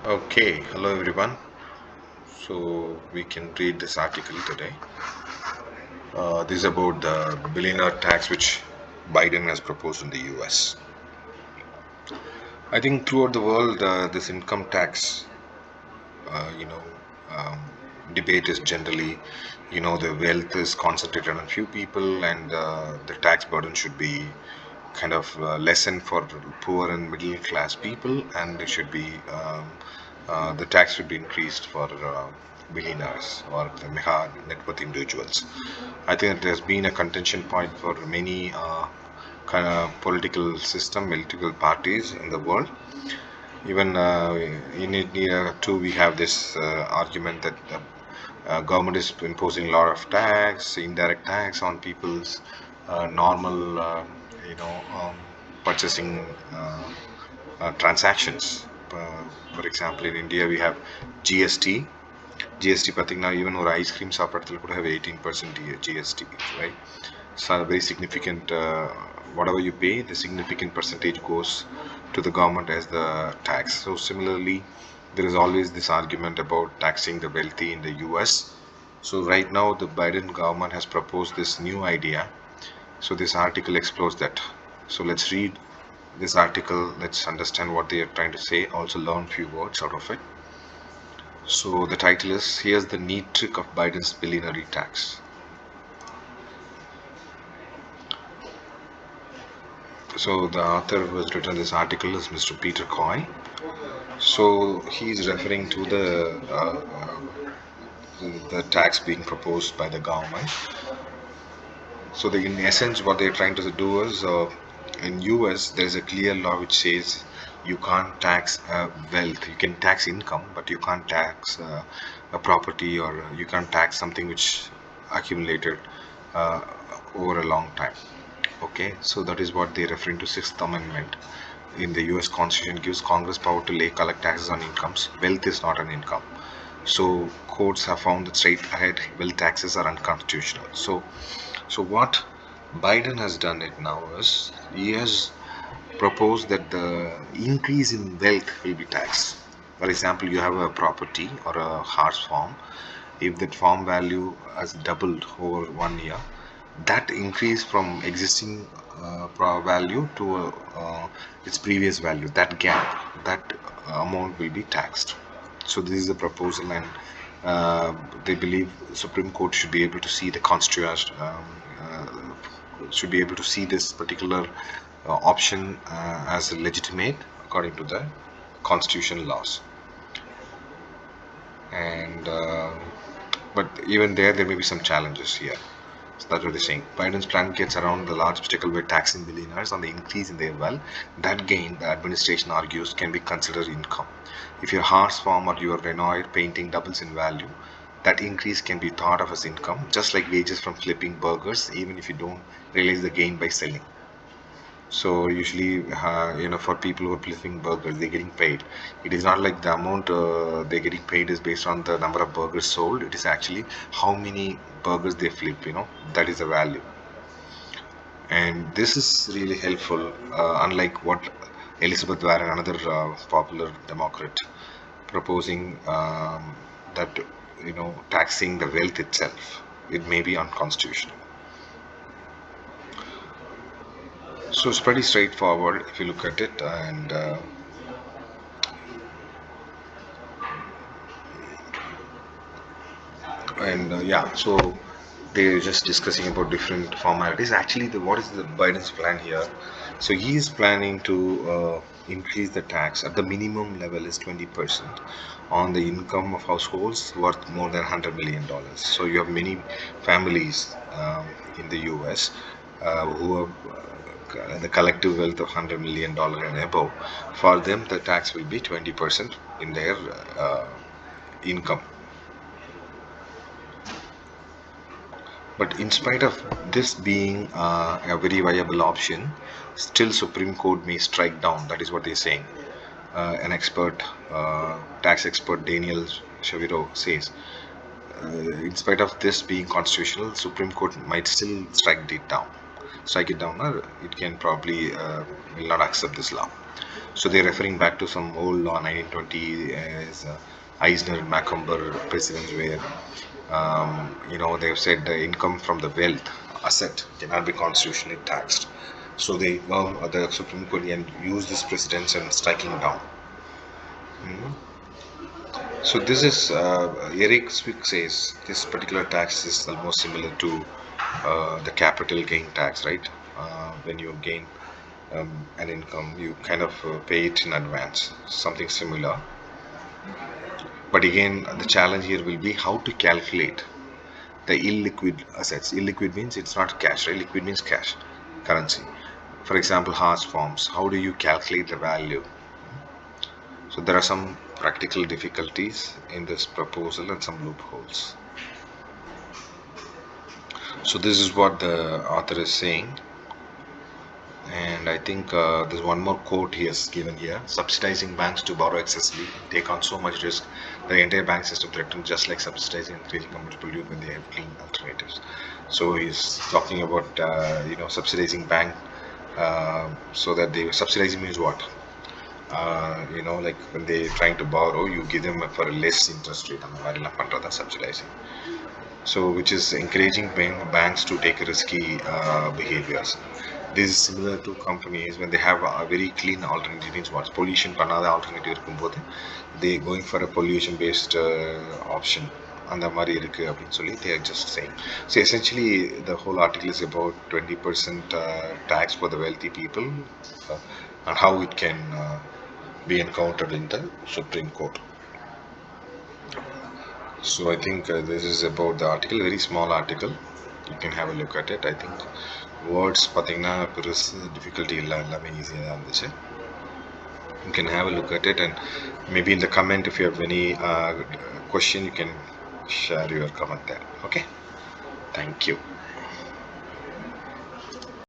Okay, hello everyone. So we can read this article today. This is about the billionaire tax which Biden has proposed in the US. I think throughout the world, this income tax, uh, you know, um, debate is generally, the wealth is concentrated on few people, and the tax burden should be kind of lessened for poor and middle class people, and it should be the tax should be increased for billionaires or the mega net worth individuals. I think it has been a contention point for many kind of political system, political parties in the world. Even in India too, we have this argument that the government is imposing a lot of tax, indirect tax on people's normal, purchasing transactions. For example, in India, we have GST. GST பார்த்தீங்கன்னா even ஒரு ice cream சாப்பிட்றதுல கூட have 18% GST, right? So very significant. Whatever you pay, the significant percentage goes to the government as the tax. So similarly, there is always this argument about taxing the wealthy in the US. So right now, the Biden government has proposed this new idea. So this article explores that. So let's read this article. Let's understand what they are trying to say. Also learn few words out of it. So the title is Here's the Neat Trick of Biden's Billionaire Tax. So the author who has written this article is Mr. Peter Coy. So he's referring to the tax being proposed by the government. So in essence, what they're trying to do is, in US, there's a clear law which says you can't tax wealth. You can tax income, but you can't tax a property, or you can't tax something which accumulated uh, over a long time. Okay, so that is what they're referring to Sixth Amendment. In the US Constitution gives Congress power to lay collect taxes on incomes. Wealth is not an income. So courts have found that straight ahead wealth taxes are unconstitutional. So what Biden has done it now is he has proposed that the increase in wealth will be taxed. For example, you have a property or a horse farm. If that farm value has doubled over 1 year, that increase from existing value to its previous value, that gap, that amount will be taxed. So this is a proposal, and they believe Supreme Court should be able to see the constitution, should be able to see this particular option as legitimate according to the constitutional laws. And but even there may be some challenges here. So that's what they're saying. Biden's plan gets around the large obstacle by taxing billionaires on the increase in their wealth. That gain, the administration argues, can be considered income. If your horse farm or your Renoir painting doubles in value, that increase can be thought of as income, just like wages from flipping burgers, even if you don't realize the gain by selling. So usually, for people who are flipping burgers, they're getting paid. It is not like the amount they're getting paid is based on the number of burgers sold. It is actually how many burgers they flip. That is the value. And this is really helpful, unlike what Elizabeth Warren, another popular Democrat, proposing that taxing the wealth itself. It may be unconstitutional. So it's pretty straightforward if you look at it, and yeah, so they're just discussing about different formalities. Actually, what is the Biden's plan here? So he is planning to increase the tax at the minimum level is 20% on the income of households worth more than $100 million. So you have many families in the US who have the collective wealth of $100 million and above. For them, the tax will be 20% in their income. But in spite of this being a very viable option, still Supreme Court may strike down. That is what they're saying. An expert, tax expert Daniel Shaviro says, in spite of this being constitutional, Supreme Court might still strike it down. Or it can probably will not accept this law. So they're referring back to some old law 1920 as Eisner and Macomber presidents where they've said the income from the wealth asset cannot be constitutionally taxed. So they the Supreme Court and use this precedence and striking down. So this is Eric Zwick says this particular tax is almost similar to the capital gain tax, right? When you gain an income, you kind of pay it in advance, something similar. But again, the challenge here will be how to calculate the illiquid assets. Illiquid means it's not cash, right? Liquid means cash, currency. For example, Haas forms. How do you calculate the value? So there are some practical difficulties in this proposal and some loopholes. So this is what the author is saying. And I think there's one more quote he has given here. Subsidizing banks to borrow excessively take on so much risk the entire bank system threatened, just like subsidizing and creating companies pollute when they have clean alternatives. So he's talking about subsidizing bank so that they subsidizing means what? Like when they trying to borrow, you give them for a less interest rate. அந்த மாதிரிலாம் பண்றதா subsidizing. So which is encouraging banks to take risky behaviors. This is similar to companies when they have a very clean alternative, means what pollution பண்ணாத alternative இருக்கும்போது they going for a pollution based option அந்த மாதிரி இருக்கு அப்படின்னு சொல்லி they are just saying. So essentially the whole article is about 20% tax for the wealthy people and how it can be encountered in the Supreme Court. So I think this is about the article, very small article. You can have a look at it. I think words பார்த்தீங்கன்னா பெருசு difficulty இல்லை, எல்லாமே ஈஸியாக தான் இருந்துச்சு. You can have a look at it, and maybe in the comment if you have any question you can share your comment there. Okay, thank you.